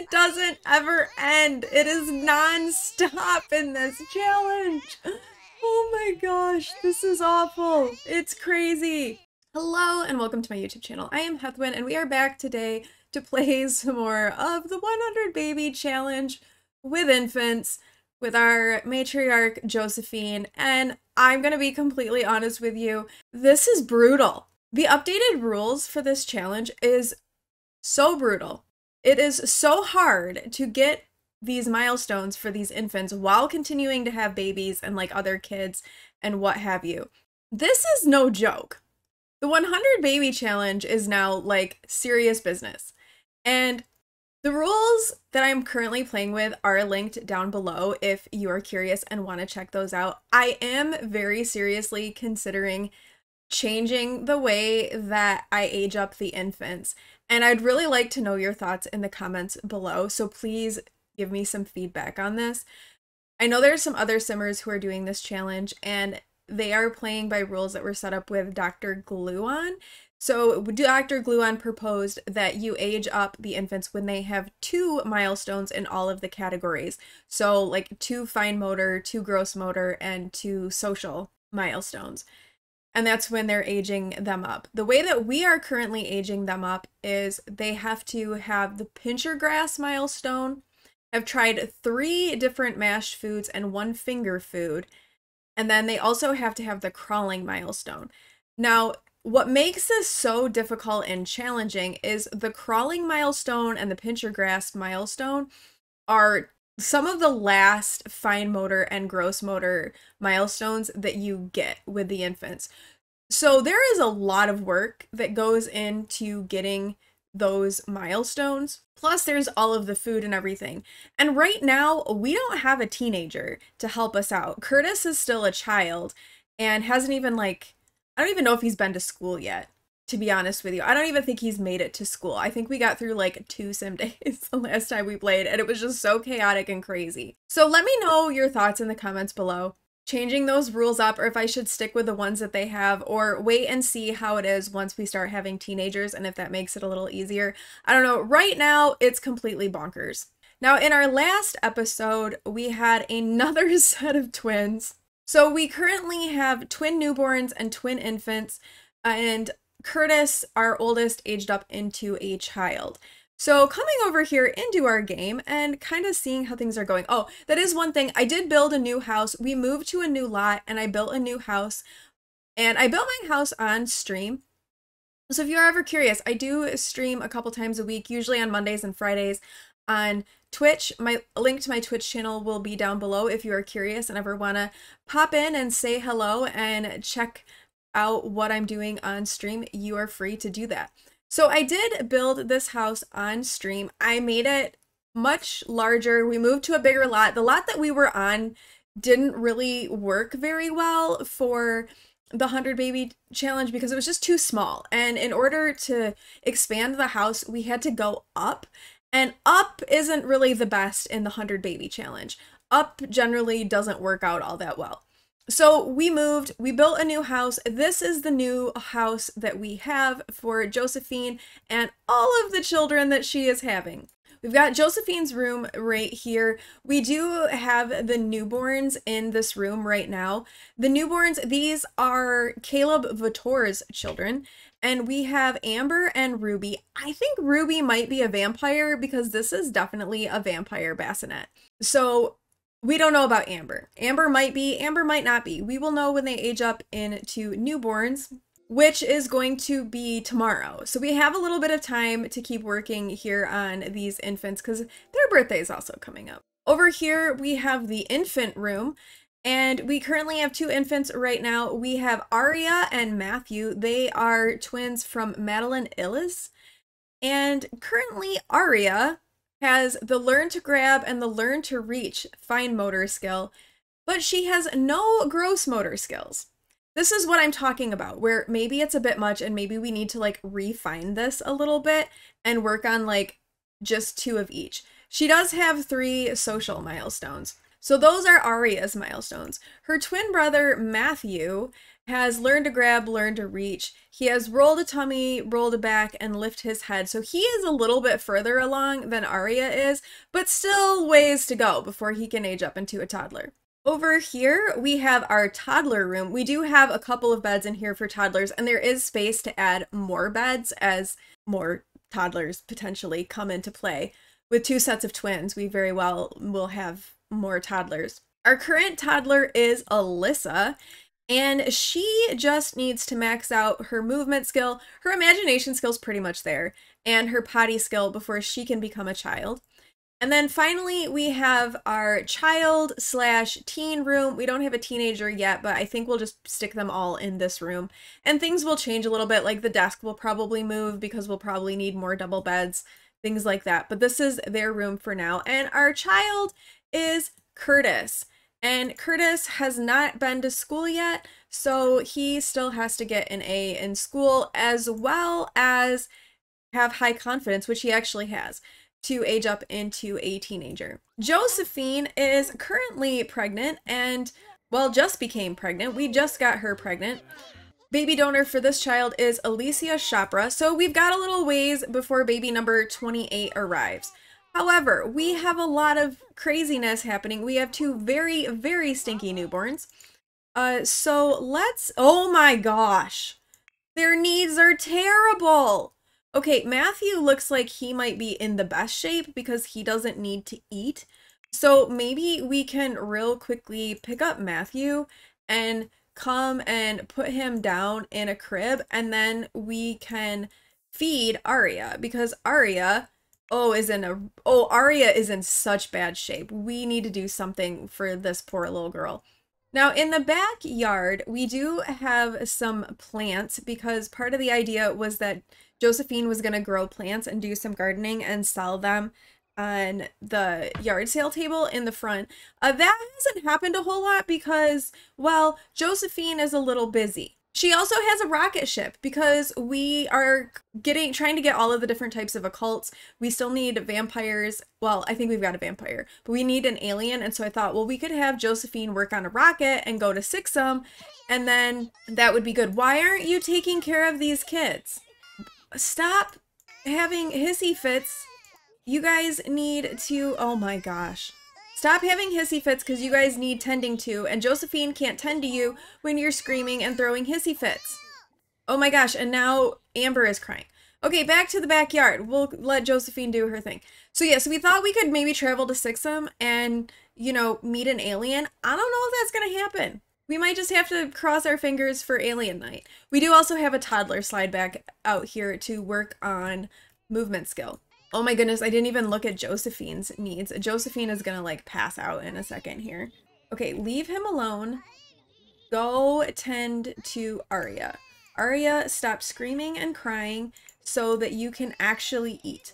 It doesn't ever end. It is non-stop in this challenge. Oh my gosh, this is awful. It's crazy. Hello and welcome to my YouTube channel. I am Heathwyn and we are back today to play some more of the 100 Baby Challenge with infants with our matriarch Josephine, and I'm gonna be completely honest with you, this is brutal. The updated rules for this challenge is so brutal. It is so hard to get these milestones for these infants while continuing to have babies and like other kids and what have you. This is no joke. The 100 Baby Challenge is now like serious business. And the rules that I'm currently playing with are linked down below if you are curious and want to check those out. I am very seriously considering changing the way that I age up the infants, and I'd really like to know your thoughts in the comments below, so please give me some feedback on this. I know there's some other simmers who are doing this challenge, and they are playing by rules that were set up with Dr. Gluon. So Dr. Gluon proposed that you age up the infants when they have 2 milestones in all of the categories. So like 2 fine motor, 2 gross motor, and 2 social milestones. And that's when they're aging them up. The way that we are currently aging them up is they have to have the pincher grass milestone, have tried 3 different mashed foods and 1 finger food, and then they also have to have the crawling milestone. Now, what makes this so difficult and challenging is the crawling milestone and the pincher grass milestone are some of the last fine motor and gross motor milestones that you get with the infants. So there is a lot of work that goes into getting those milestones. Plus there's all of the food and everything. And right now we don't have a teenager to help us out. Curtis is still a child and hasn't even I don't even know if he's been to school yet, to be honest with you. I don't even think he's made it to school. I think we got through like 2 sim days the last time we played, and it was just so chaotic and crazy. So let me know your thoughts in the comments below. Changing those rules up, or if I should stick with the ones that they have, or wait and see how it is once we start having teenagers and if that makes it a little easier. I don't know. Right now, it's completely bonkers. Now, in our last episode, we had another set of twins. So we currently have twin newborns and twin infants, and Curtis, our oldest, aged up into a child. So coming over here into our game and kind of seeing how things are going. Oh, that is one thing. I did build a new house. We moved to a new lot and I built a new house, and I built my house on stream. So if you're ever curious, I do stream a couple times a week, usually on Mondays and Fridays on Twitch. My link to my Twitch channel will be down below if you are curious and ever want to pop in and say hello and check out what I'm doing on stream. You are free to do that. So I did build this house on stream. I made it much larger. We moved to a bigger lot. The lot that we were on didn't really work very well for the 100 Baby Challenge because it was just too small. And in order to expand the house, we had to go up. And up isn't really the best in the 100 Baby Challenge. Up generally doesn't work out all that well. So we moved, we built a new house. This is the new house that we have for Josephine and all of the children that she is having. We've got Josephine's room right here. We do have the newborns in this room right now. The newborns, these are Caleb Vitor's children. And we have Amber and Ruby. I think Ruby might be a vampire because this is definitely a vampire bassinet. So we don't know about Amber. Amber might be, Amber might not be. We will know when they age up into newborns, which is going to be tomorrow. So we have a little bit of time to keep working here on these infants because their birthday is also coming up. Over here, we have the infant room, and we currently have 2 infants right now. We have Aria and Matthew. They are twins from Madeline Illis. And currently Aria has the learn to grab and the learn to reach fine motor skill, but she has no gross motor skills. This is what I'm talking about, where maybe it's a bit much and maybe we need to like refine this a little bit and work on like just 2 of each. She does have 3 social milestones. So those are Aria's milestones. Her twin brother, Matthew, has learned to grab, learned to reach. He has rolled a tummy, rolled a back, and lift his head. So he is a little bit further along than Aria is, but still ways to go before he can age up into a toddler. Over here, we have our toddler room. We do have a couple of beds in here for toddlers, and there is space to add more beds as more toddlers potentially come into play. With 2 sets of twins, we very well will have more toddlers. Our current toddler is Alyssa, and she just needs to max out her movement skill. Her imagination skill's pretty much there, and her potty skill before she can become a child. And then finally, we have our child/teen room. We don't have a teenager yet, but I think we'll just stick them all in this room. And things will change a little bit, like the desk will probably move because we'll probably need more double beds, things like that. But this is their room for now. And our child is Curtis. And Curtis has not been to school yet, so he still has to get an A in school as well as have high confidence, which he actually has, to age up into a teenager. Josephine is currently pregnant and, well, just became pregnant. We just got her pregnant. Baby donor for this child is Alicia Chopra, so we've got a little ways before baby number 28 arrives. However, we have a lot of craziness happening. We have 2 very, very stinky newborns. So let's, oh my gosh, their needs are terrible. Okay, Matthew looks like he might be in the best shape because he doesn't need to eat. So maybe we can real quickly pick up Matthew and come and put him down in a crib, and then we can feed Aria because Aria, Aria is in such bad shape. We need to do something for this poor little girl. Now, in the backyard, we do have some plants because part of the idea was that Josephine was going to grow plants and do some gardening and sell them on the yard sale table in the front. That hasn't happened a whole lot because, well, Josephine is a little busy. She also has a rocket ship because we are trying to get all of the different types of occults. We still need vampires. Well, I think we've got a vampire, but we need an alien. And so I thought, well, we could have Josephine work on a rocket and go to Sixum, and then that would be good. Why aren't you taking care of these kids? Stop having hissy fits. You guys need to, oh my gosh. Stop having hissy fits because you guys need tending to, and Josephine can't tend to you when you're screaming and throwing hissy fits. Oh my gosh, and now Amber is crying. Okay, back to the backyard. We'll let Josephine do her thing. So yeah, so we thought we could maybe travel to Sixum and, you know, meet an alien. I don't know if that's going to happen. We might just have to cross our fingers for alien night. We do also have a toddler slide back out here to work on movement skill. Oh my goodness, I didn't even look at Josephine's needs. Josephine is gonna like pass out in a second here. Okay, leave him alone. Go tend to Aria. Aria, stop screaming and crying so that you can actually eat.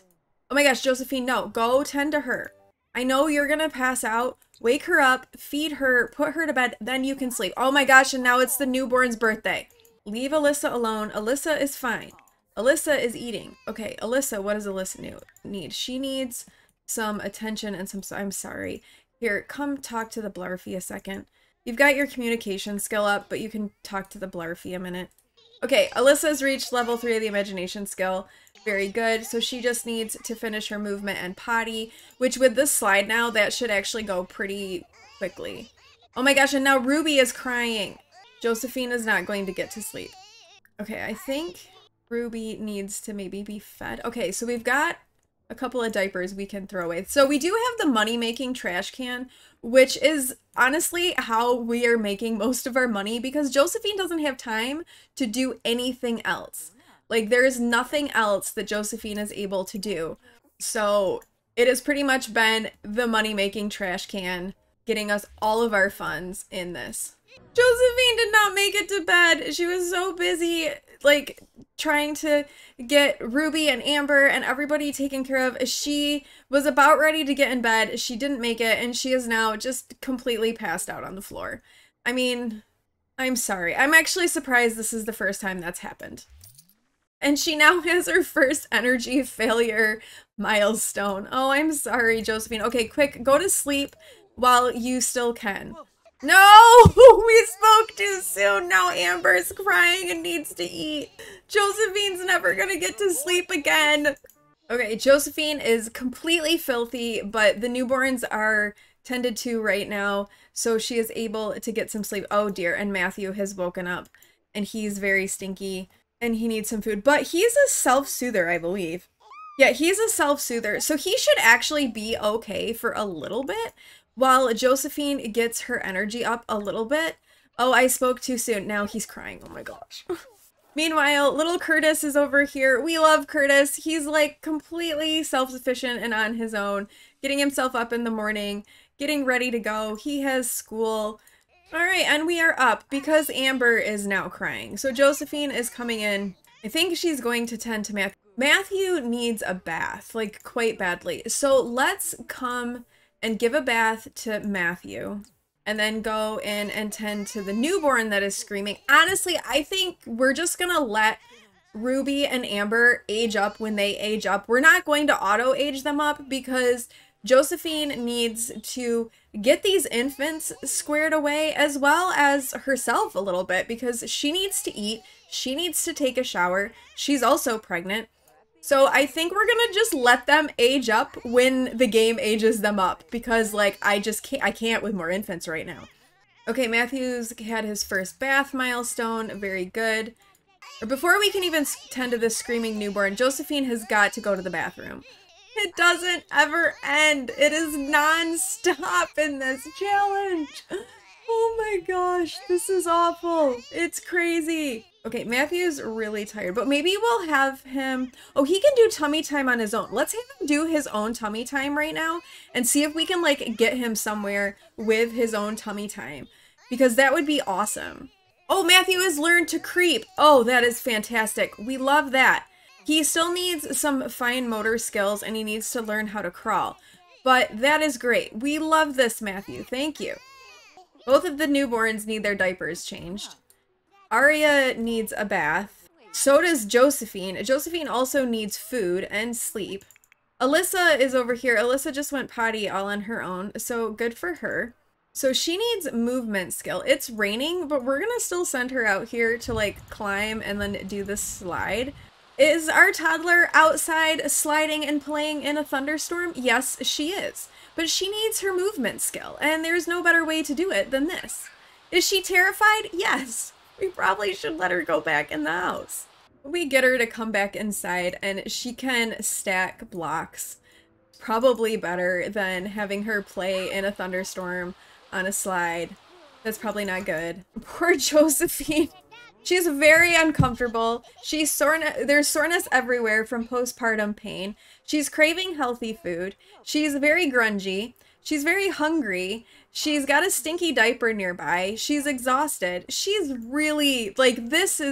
Oh my gosh, Josephine, no, go tend to her. I know you're gonna pass out. Wake her up, feed her, put her to bed, then you can sleep. Oh my gosh, and now it's the newborn's birthday. Leave Alyssa alone. Alyssa is fine. Alyssa is eating. Okay, Alyssa, what does Alyssa need? She needs some attention and some, I'm sorry. Here, come talk to the Blarfy a second. You've got your communication skill up, but you can talk to the Blarfy a minute. Okay, Alyssa's reached level 3 of the imagination skill. Very good. So she just needs to finish her movement and potty, which with this slide now, that should actually go pretty quickly. Oh my gosh, and now Ruby is crying. Josephine is not going to get to sleep. Okay, I think Ruby needs to maybe be fed. Okay, so we've got a couple of diapers we can throw away. So we do have the money-making trash can, which is honestly how we are making most of our money because Josephine doesn't have time to do anything else. Like, there's nothing else that Josephine is able to do. So it has pretty much been the money-making trash can getting us all of our funds in this. Josephine did not make it to bed. She was so busy, like, trying to get Ruby and Amber and everybody taken care of. She was about ready to get in bed. She didn't make it, and she is now just completely passed out on the floor. I mean, I'm sorry. I'm actually surprised this is the first time that's happened. And she now has her first energy failure milestone. Oh, I'm sorry, Josephine. Okay, quick, go to sleep. while you still can. No! We spoke too soon! Now Amber's crying and needs to eat. Josephine's never gonna get to sleep again. Okay, Josephine is completely filthy, but the newborns are tended to right now, so she is able to get some sleep. Oh dear, and Matthew has woken up, and he's very stinky, and he needs some food. But he's a self-soother, I believe. Yeah, he's a self-soother, so he should actually be okay for a little bit, while Josephine gets her energy up a little bit. Oh, I spoke too soon. Now he's crying. Oh my gosh. Meanwhile, little Curtis is over here. We love Curtis. He's like completely self-sufficient and on his own, getting himself up in the morning, getting ready to go. He has school. All right, and we are up because Amber is now crying. So Josephine is coming in. I think she's going to tend to Matthew. Matthew needs a bath, like quite badly. So let's come and give a bath to Matthew. And then go in and tend to the newborn that is screaming. Honestly, I think we're just gonna let Ruby and Amber age up when they age up. We're not going to auto-age them up because Josephine needs to get these infants squared away as well as herself a little bit because she needs to eat, she needs to take a shower, she's also pregnant. So I think we're gonna just let them age up when the game ages them up because like I can't with more infants right now. Okay, Matthew's had his first bath milestone, very good. Or before we can even tend to this screaming newborn, Josephine has got to go to the bathroom. It doesn't ever end. It is non-stop in this challenge. Oh my gosh, this is awful. It's crazy. Okay, Matthew's really tired, but maybe we'll have him... Oh, he can do tummy time on his own. Let's have him do his own tummy time right now and see if we can, like, get him somewhere with his own tummy time. Because that would be awesome. Oh, Matthew has learned to creep. Oh, that is fantastic. We love that. He still needs some fine motor skills and he needs to learn how to crawl. But that is great. We love this, Matthew. Thank you. Both of the newborns need their diapers changed. Aria needs a bath. So does Josephine. Josephine also needs food and sleep. Alyssa is over here. Alyssa just went potty all on her own, so good for her. So she needs movement skill. It's raining, but we're gonna still send her out here to like climb and then do the slide. Is our toddler outside sliding and playing in a thunderstorm? Yes, she is. But she needs her movement skill, and there's no better way to do it than this. Is she terrified? Yes. We probably should let her go back in the house. We get her to come back inside and she can stack blocks. Probably better than having her play in a thunderstorm on a slide. That's probably not good. Poor Josephine. She's very uncomfortable. There's soreness everywhere from postpartum pain. She's craving healthy food. She's very grungy. She's very hungry. She's got a stinky diaper nearby. She's exhausted. She's really, like,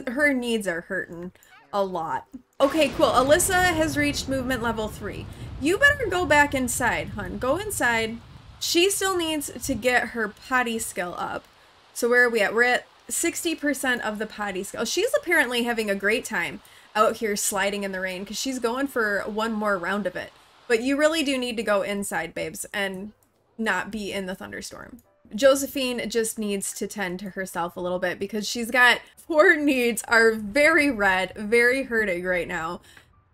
her needs are hurting a lot. Okay, cool. Alyssa has reached movement level 3. You better go back inside, hun. Go inside. She still needs to get her potty skill up. So where are we at? We're at 60% of the potty skill. She's apparently having a great time out here sliding in the rain because she's going for one more round of it. But you really do need to go inside, babes, and not be in the thunderstorm. Josephine just needs to tend to herself a little bit because she's got her needs are very red, very hurting right now.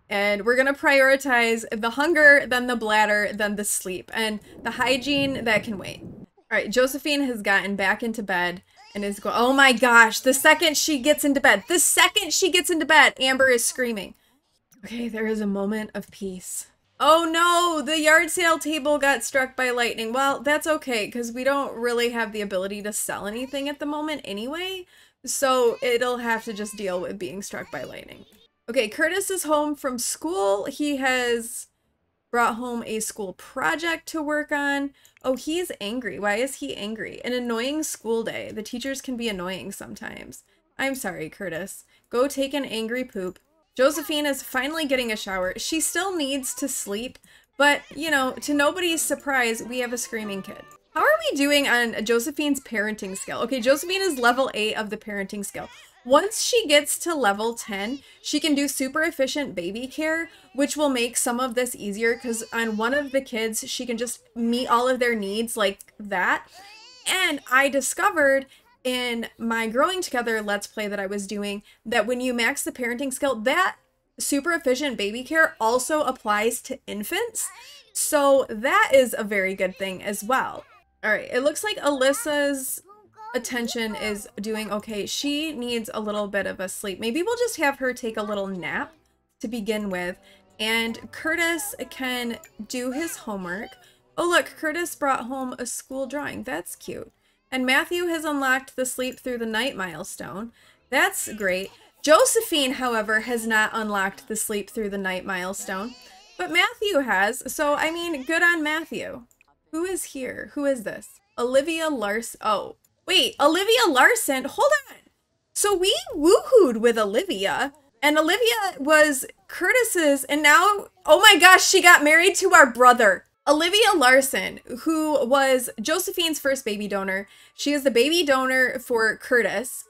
And we're gonna prioritize the hunger, then the bladder, then the sleep. And the hygiene, that can wait. All right, Josephine has gotten back into bed and is going, oh my gosh, the second she gets into bed, Amber is screaming. Okay, there is a moment of peace. Oh no, the yard sale table got struck by lightning. Well, that's okay, because we don't really have the ability to sell anything at the moment anyway, so it'll have to just deal with being struck by lightning. Okay, Curtis is home from school. He has brought home a school project to work on. Oh, he's angry. Why is he angry? An annoying school day. The teachers can be annoying sometimes. I'm sorry, Curtis. Go take an angry poop. Josephine is finally getting a shower. She still needs to sleep, but, you know, to nobody's surprise, we have a screaming kid. How are we doing on Josephine's parenting skill? Okay, Josephine is level 8 of the parenting skill. Once she gets to level 10, she can do super efficient baby care, which will make some of this easier because on one of the kids, she can just meet all of their needs like that. And I discovered in my Growing Together Let's Play that I was doing that when you max the parenting skill, that super efficient baby care also applies to infants. So that is a very good thing as well. All right, it looks like Alyssa's attention is doing okay. She needs a little bit of a sleep. Maybe we'll just have her take a little nap to begin with. And Curtis can do his homework. Oh look, Curtis brought home a school drawing. That's cute. And Matthew has unlocked the sleep through the night milestone. That's great. Josephine, however, has not unlocked the sleep through the night milestone. But Matthew has. So, I mean, good on Matthew. Who is here? Who is this? Olivia Larson. Oh, wait, Olivia Larson. Hold on. So we woohooed with Olivia. And Olivia was Curtis's. And now, oh my gosh, she got married to our brother. Olivia Larson, who was Josephine's first baby donor. She is the baby donor for Curtis.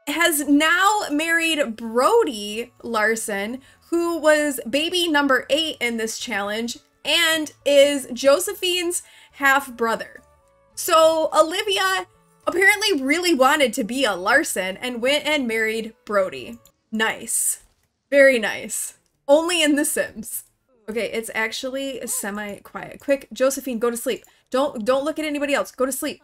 Has now married Brody Larson, who was baby number 8 in this challenge and is Josephine's half brother. So Olivia apparently really wanted to be a Larson and went and married Brody. Nice. Very nice. Only in The Sims. Okay, it's actually semi-quiet. Quick, Josephine, go to sleep. Don't look at anybody else. Go to sleep.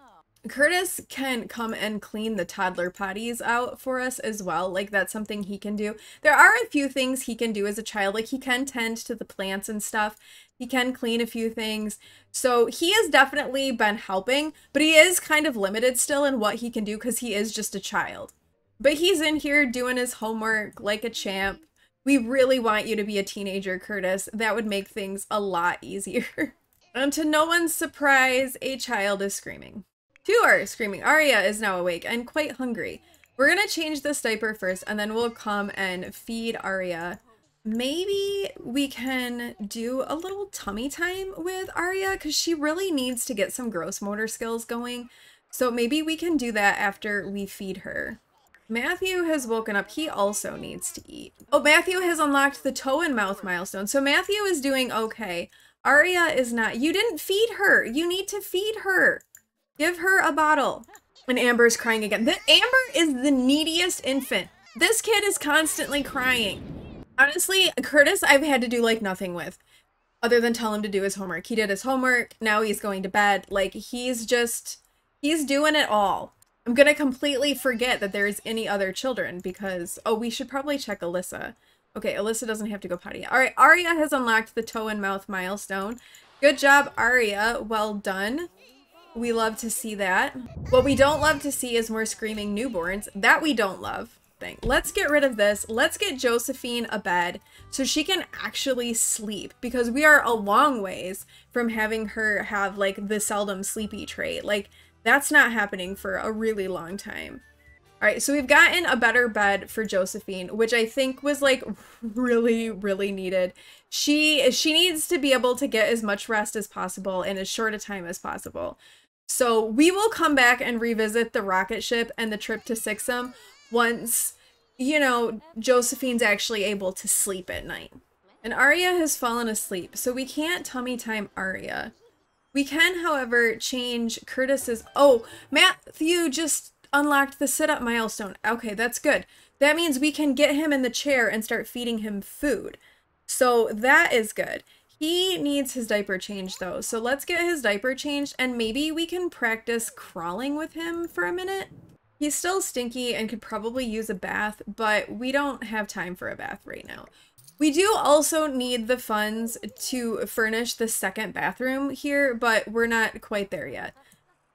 Curtis can come and clean the toddler potties out for us as well. Like, that's something he can do. There are a few things he can do as a child. Like, he can tend to the plants and stuff. He can clean a few things. So he has definitely been helping, but he is kind of limited still in what he can do because he is just a child. But he's in here doing his homework like a champ. We really want you to be a teenager, Curtis. That would make things a lot easier. And to no one's surprise, a child is screaming. 2 are screaming. Arya is now awake and quite hungry. We're gonna change this diaper first and then we'll come and feed Arya. Maybe we can do a little tummy time with Arya because she really needs to get some gross motor skills going. So maybe we can do that after we feed her. Matthew has woken up. He also needs to eat. Oh, Matthew has unlocked the toe and mouth milestone. So Matthew is doing okay. Arya is not. You didn't feed her. You need to feed her. Give her a bottle. And Amber's crying again. Amber is the neediest infant. This kid is constantly crying. Honestly, Curtis, I've had to do like nothing with, other than tell him to do his homework. He did his homework. Now he's going to bed. Like, he's doing it all. I'm gonna completely forget that there's any other children because, oh, we should probably check Alyssa. Okay, Alyssa doesn't have to go potty. All right, Arya has unlocked the toe and mouth milestone. Good job, Arya. Well done. We love to see that. What we don't love to see is more screaming newborns. That we don't love. Let's get rid of this. Let's get Josephine a bed so she can actually sleep because we are a long ways from having her have like the seldom sleepy trait. Like, that's not happening for a really long time. All right, so we've gotten a better bed for Josephine, which I think was like really, really needed. She needs to be able to get as much rest as possible in as short a time as possible. So we will come back and revisit the rocket ship and the trip to Sixam once, you know, Josephine's actually able to sleep at night. And Arya has fallen asleep, so we can't tummy time Arya. We can, however, change Curtis's... Oh, Matthew just unlocked the sit-up milestone. Okay, that's good. That means we can get him in the chair and start feeding him food. So that is good. He needs his diaper changed, though. So let's get his diaper changed, and maybe we can practice crawling with him for a minute. He's still stinky and could probably use a bath, but we don't have time for a bath right now. We do also need the funds to furnish the second bathroom here, but we're not quite there yet.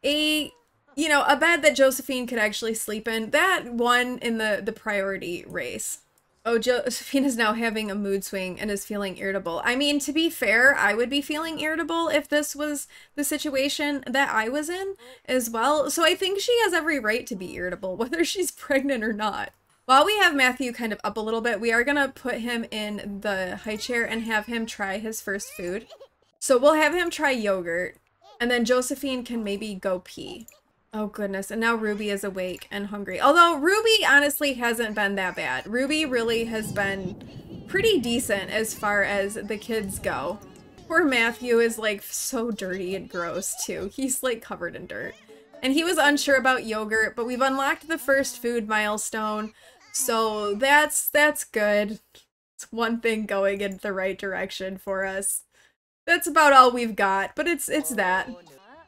A bed that Josephine could actually sleep in, that won in the priority race. Oh, Josephine is now having a mood swing and is feeling irritable. I mean, to be fair, I would be feeling irritable if this was the situation that I was in as well. So I think she has every right to be irritable, whether she's pregnant or not. While we have Matthew kind of up a little bit, we are going to put him in the high chair and have him try his first food. So we'll have him try yogurt, and then Josephine can maybe go pee. Oh goodness, and now Ruby is awake and hungry. Although Ruby honestly hasn't been that bad. Ruby really has been pretty decent as far as the kids go. Poor Matthew is like so dirty and gross too. He's like covered in dirt. And he was unsure about yogurt, but we've unlocked the first food milestone. So that's good. It's one thing going in the right direction for us. That's about all we've got, but it's that.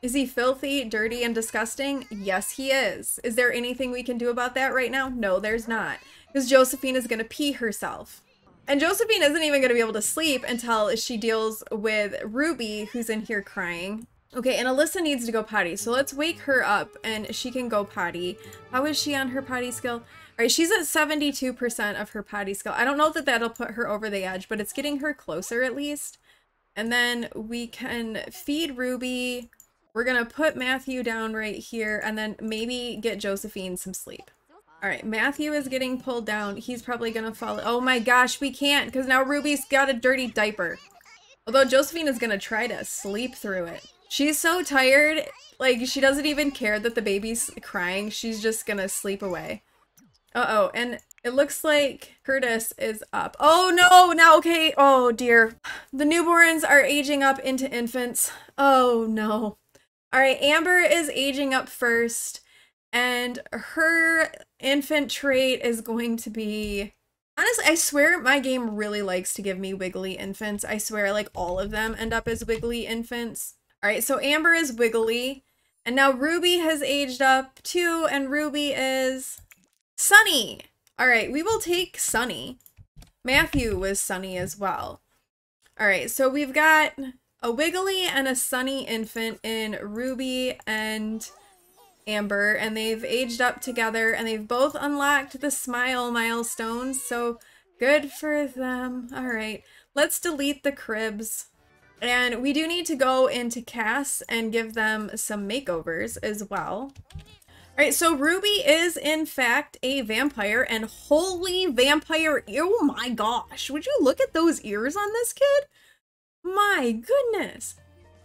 Is he filthy, dirty, and disgusting? Yes, he is. Is there anything we can do about that right now? No, there's not. Because Josephine is gonna pee herself. And Josephine isn't even gonna be able to sleep until she deals with Ruby, who's in here crying. Okay, and Alyssa needs to go potty, so let's wake her up and she can go potty. How is she on her potty skill? Alright, she's at 72% of her potty skill. I don't know that that'll put her over the edge, but it's getting her closer at least. And then we can feed Ruby. We're gonna put Matthew down right here and then maybe get Josephine some sleep. All right, Matthew is getting pulled down. He's probably gonna fall. Oh my gosh, we can't because now Ruby's got a dirty diaper. Although Josephine is gonna try to sleep through it. She's so tired, like she doesn't even care that the baby's crying. She's just gonna sleep away. Uh-oh, and it looks like Curtis is up. Oh no, now okay, oh dear. The newborns are aging up into infants. Oh no. All right, Amber is aging up first, and her infant trait is going to be... Honestly, I swear my game really likes to give me wiggly infants. I swear, like, all of them end up as wiggly infants. All right, so Amber is wiggly, and now Ruby has aged up too, and Ruby is Sunny. All right, we will take Sunny. Matthew was Sunny as well. All right, so we've got a wiggly and a Sunny infant in Ruby and Amber, and they've aged up together, and they've both unlocked the smile milestones, so good for them. All right, let's delete the cribs. And we do need to go into Cass and give them some makeovers as well. All right, so Ruby is in fact a vampire, and holy vampire, oh my gosh, would you look at those ears on this kid? My goodness.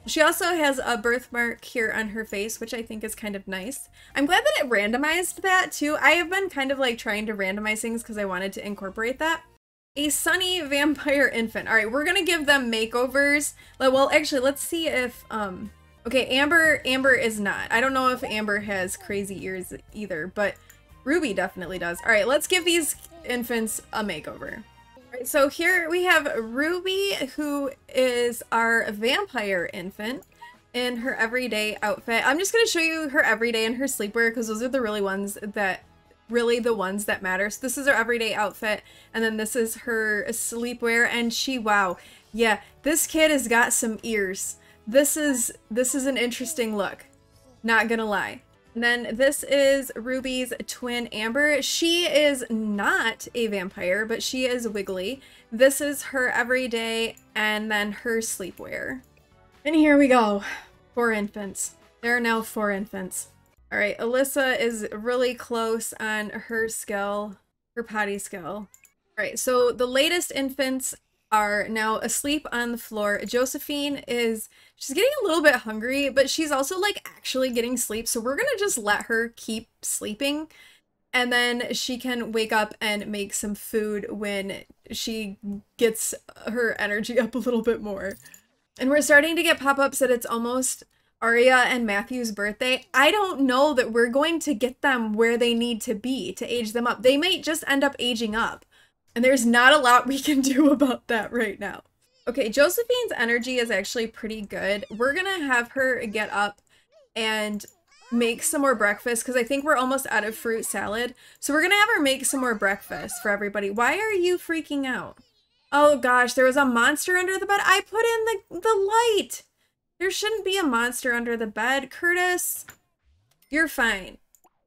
She also has a birthmark here on her face, which I think is kind of nice. I'm glad that it randomized that too. I have been kind of like trying to randomize things because I wanted to incorporate that. A Sunny vampire infant. All right, we're gonna give them makeovers. Well, actually, let's see if, okay, Amber is not. I don't know if Amber has crazy ears either, but Ruby definitely does. All right, let's give these infants a makeover. Alright, so here we have Ruby, who is our vampire infant in her everyday outfit. I'm just going to show you her everyday and her sleepwear because those are the really the ones that matter. So this is her everyday outfit, and then this is her sleepwear, and wow, yeah, this kid has got some ears. This is an interesting look, not gonna lie. And then this is Ruby's twin, Amber. She is not a vampire, but she is wiggly. This is her everyday, and then her sleepwear. And here we go. 4 infants. There are now 4 infants. All right, Alyssa is really close on her skill, her potty skill. All right, so the latest infants are now asleep on the floor. Josephine she's getting a little bit hungry, but she's also like actually getting sleep. So we're gonna just let her keep sleeping, and then she can wake up and make some food when she gets her energy up a little bit more. And we're starting to get pop-ups that it's almost Aria and Matthew's birthday. I don't know that we're going to get them where they need to be to age them up. They might just end up aging up. And there's not a lot we can do about that right now. Okay, Josephine's energy is actually pretty good. We're gonna have her get up and make some more breakfast because I think we're almost out of fruit salad. So we're gonna have her make some more breakfast for everybody. Why are you freaking out? Oh gosh, there was a monster under the bed. I put in the light. There shouldn't be a monster under the bed. Curtis, you're fine.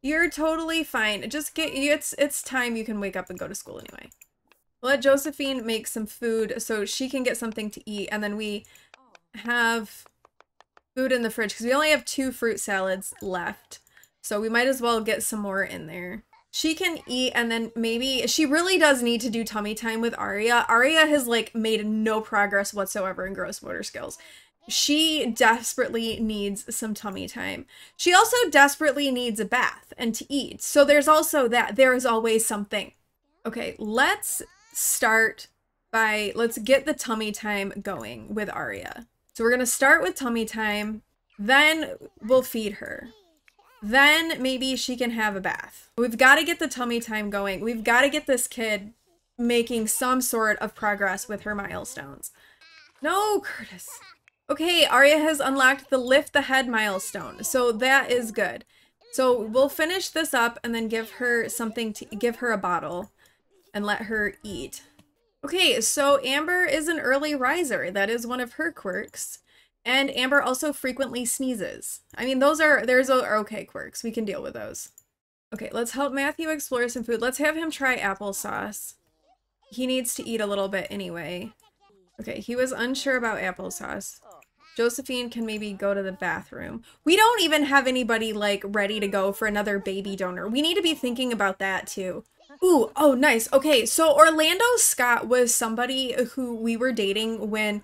You're totally fine. Just it's time you can wake up and go to school anyway. Let Josephine make some food so she can get something to eat, and then we have food in the fridge because we only have 2 fruit salads left. So we might as well get some more in there. She can eat, and then maybe she really does need to do tummy time with Aria. Aria has like made no progress whatsoever in gross motor skills. She desperately needs some tummy time. She also desperately needs a bath and to eat. So there's also that. There is always something. Okay, let's start by, let's get the tummy time going with Aria. So we're going to start with tummy time. Then we'll feed her. Then maybe she can have a bath. We've got to get the tummy time going. We've got to get this kid making some sort of progress with her milestones. No, Curtis. Okay, Arya has unlocked the lift the head milestone, so that is good. So we'll finish this up and then give her something to give her a bottle and let her eat. Okay, so Amber is an early riser. That is one of her quirks. And Amber also frequently sneezes. I mean, those are okay quirks. We can deal with those. Okay, let's help Matthew explore some food. Let's have him try applesauce. He needs to eat a little bit anyway. Okay, he was unsure about applesauce. Josephine can maybe go to the bathroom. We don't even have anybody, like, ready to go for another baby donor. We need to be thinking about that, too. Ooh, oh, nice. Okay, so Orlando Scott was somebody who we were dating when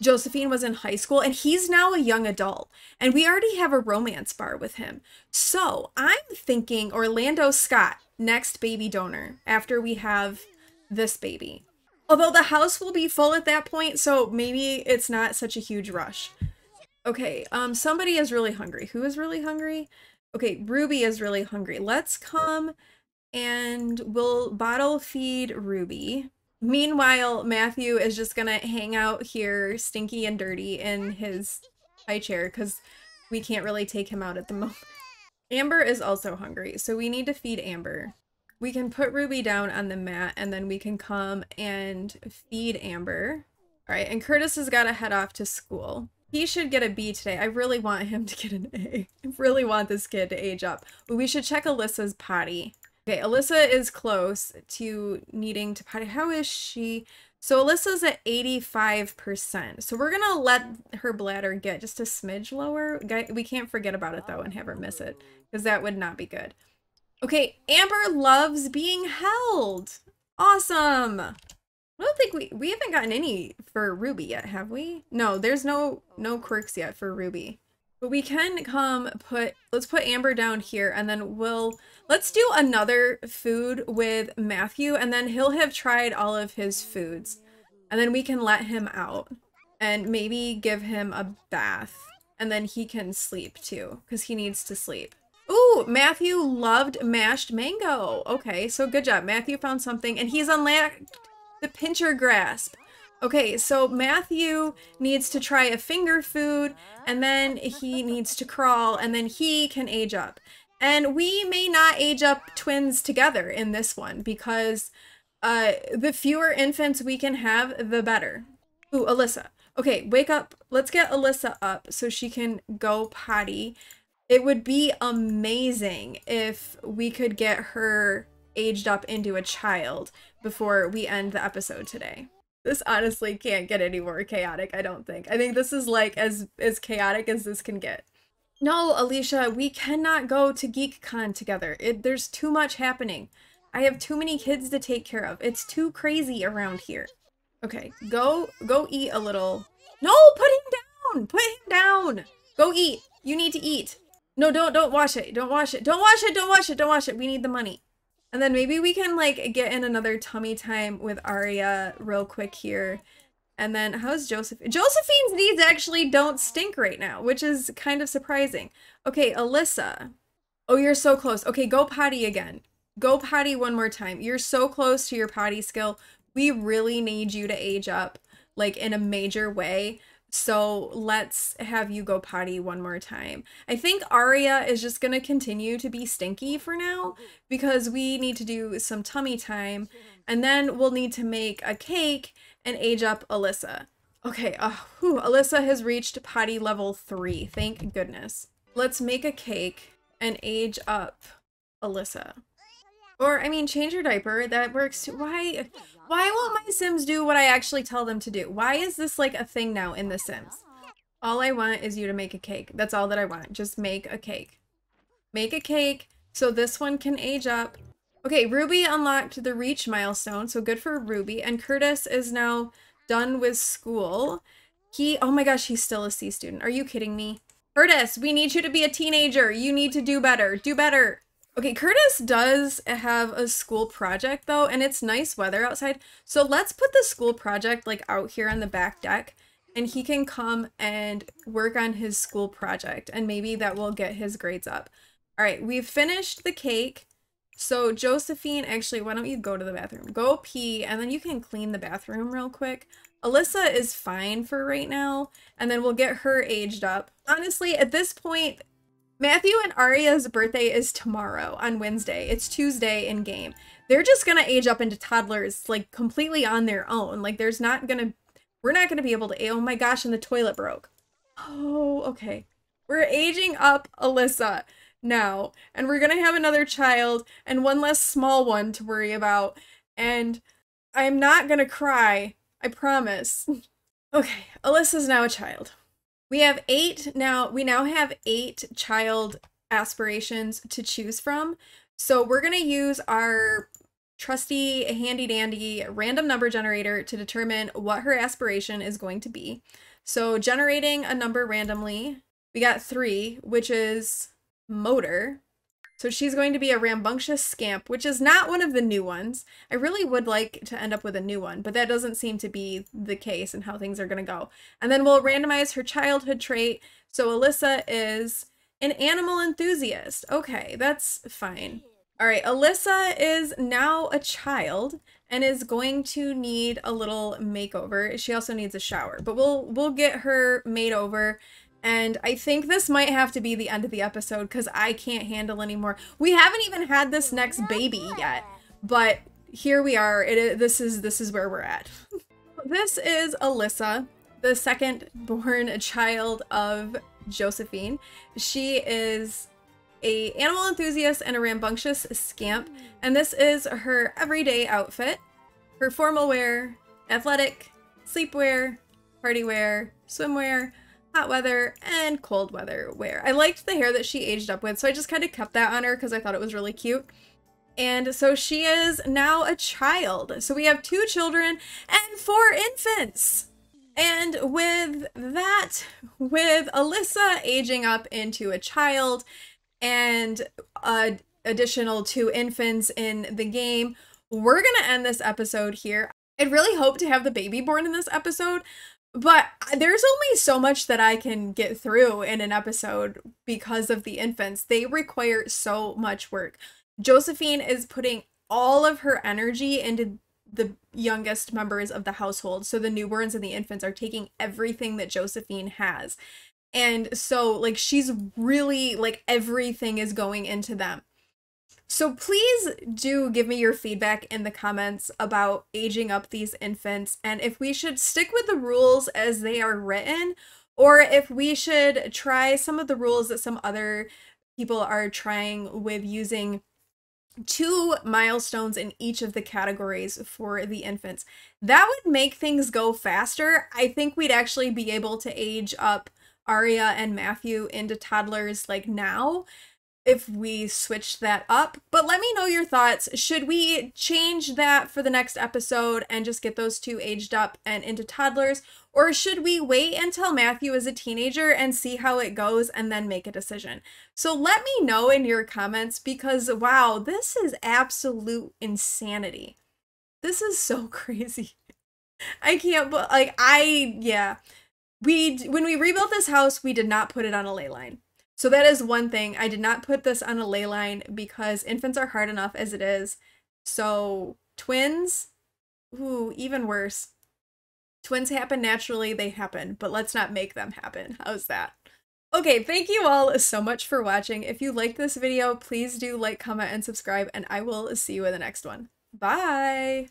Josephine was in high school, and he's now a young adult, and we already have a romance bar with him. So I'm thinking Orlando Scott, next baby donor, after we have this baby. Although the house will be full at that point, so maybe it's not such a huge rush. Okay, somebody is really hungry. Who is really hungry? Okay, Ruby is really hungry. Let's come and we'll bottle feed Ruby. Meanwhile, Matthew is just gonna hang out here stinky and dirty in his high chair because we can't really take him out at the moment. Amber is also hungry, so we need to feed Amber. We can put Ruby down on the mat and then we can come and feed Amber. All right, and Curtis has got to head off to school. He should get a B today. I really want him to get an A. I really want this kid to age up. But we should check Alyssa's potty. Okay, Alyssa is close to needing to potty. How is she? So Alyssa's at 85%. So we're gonna let her bladder get just a smidge lower. We can't forget about it though and have her miss it because that would not be good. Okay, Amber loves being held. Awesome. I don't think we haven't gotten any for Ruby yet, have we? No, there's no quirks yet for Ruby. But we can let's put Amber down here and then let's do another food with Matthew and then he'll have tried all of his foods. And then we can let him out and maybe give him a bath and then he can sleep too because he needs to sleep. Ooh, Matthew loved mashed mango. Okay, so good job. Matthew found something and he's unlocked the pincher grasp. Okay, so Matthew needs to try a finger food and then he needs to crawl and then he can age up. And we may not age up twins together in this one because the fewer infants we can have, the better. Ooh, Alyssa. Okay, wake up. Let's get Alyssa up so she can go potty. It would be amazing if we could get her aged up into a child before we end the episode today. This honestly can't get any more chaotic, I don't think. I think this is like as chaotic as this can get. No, Alicia, we cannot go to GeekCon together. There's too much happening. I have too many kids to take care of. It's too crazy around here. Okay, go eat a little. No, put him down! Put him down! Go eat. You need to eat. No, don't wash it. Don't wash it. Don't wash it. Don't wash it. Don't wash it. We need the money. And then maybe we can like get in another tummy time with Aria real quick here. And then how's Josephine? Josephine's needs actually don't stink right now, which is kind of surprising. Okay, Alyssa. Oh, you're so close. Okay, go potty again. Go potty one more time. You're so close to your potty skill. We really need you to age up like in a major way. So let's have you go potty one more time. I think Aria is just going to continue to be stinky for now because we need to do some tummy time and then we'll need to make a cake and age up Alyssa. Okay, Alyssa has reached potty level 3. Thank goodness. Let's make a cake and age up Alyssa. Or, I mean, change her diaper. That works too. Why won't my Sims do what I actually tell them to do? Why is this like a thing now in The Sims? All I want is you to make a cake. That's all that I want. Just make a cake. Make a cake so this one can age up. Okay, Ruby unlocked the reach milestone, so good for Ruby. And Curtis is now done with school. Oh my gosh, he's still a C student. Are you kidding me? Curtis, we need you to be a teenager. You need to do better. Do better. Okay, Curtis does have a school project though, and it's nice weather outside. So let's put the school project like out here on the back deck, and he can come and work on his school project, and maybe that will get his grades up. All right, we've finished the cake. So Josephine, actually, why don't you go to the bathroom? Go pee, and then you can clean the bathroom real quick. Alyssa is fine for right now, and then we'll get her aged up. Honestly, at this point, Matthew and Aria's birthday is tomorrow on Wednesday. It's Tuesday in game. They're just gonna age up into toddlers, like, completely on their own. Like, we're not gonna be able to, oh my gosh, and the toilet broke. Oh, okay. We're aging up Alyssa now, and we're gonna have another child and one less small one to worry about, and I'm not gonna cry, I promise. Okay, Alyssa's now a child. We now have 8 child aspirations to choose from. So we're gonna use our trusty handy dandy random number generator to determine what her aspiration is going to be. So generating a number randomly, we got 3, which is motor. So she's going to be a rambunctious scamp, which is not one of the new ones. I really would like to end up with a new one, but that doesn't seem to be the case and how things are going to go. And then we'll randomize her childhood trait. So Alyssa is an animal enthusiast. Okay, that's fine. All right, Alyssa is now a child and is going to need a little makeover. She also needs a shower, but we'll get her made over. And I think this might have to be the end of the episode because I can't handle anymore. We haven't even had this next baby yet, but here we are. This is where we're at. This is Alyssa, the second born child of Josephine. She is an animal enthusiast and a rambunctious scamp, and this is her everyday outfit. Her formal wear, athletic, sleepwear, party wear, swimwear, hot weather, and cold weather wear. I liked the hair that she aged up with, so I just kind of kept that on her because I thought it was really cute. And so she is now a child. So we have 2 children and 4 infants. And with that, with Alyssa aging up into a child and an additional 2 infants in the game, we're gonna end this episode here. I'd really hope to have the baby born in this episode, but there's only so much that I can get through in an episode because of the infants. They require so much work. Josephine is putting all of her energy into the youngest members of the household. So the newborns and the infants are taking everything that Josephine has. And so, like, she's really, like, everything is going into them. So please do give me your feedback in the comments about aging up these infants and if we should stick with the rules as they are written or if we should try some of the rules that some other people are trying with using 2 milestones in each of the categories for the infants. That would make things go faster. I think we'd actually be able to age up Aria and Matthew into toddlers like now if we switched that up. But let me know your thoughts. Should we change that for the next episode and just get those 2 aged up and into toddlers? Or should we wait until Matthew is a teenager and see how it goes and then make a decision? So let me know in your comments because, wow, this is absolute insanity. This is so crazy. I can't, but like, yeah. When we rebuilt this house, we did not put it on a ley line. So that is one thing. I did not put this on a ley line because infants are hard enough as it is. So twins, ooh, even worse. Twins happen naturally, they happen, but let's not make them happen. How's that? Okay, thank you all so much for watching. If you liked this video, please do like, comment, and subscribe, and I will see you in the next one. Bye!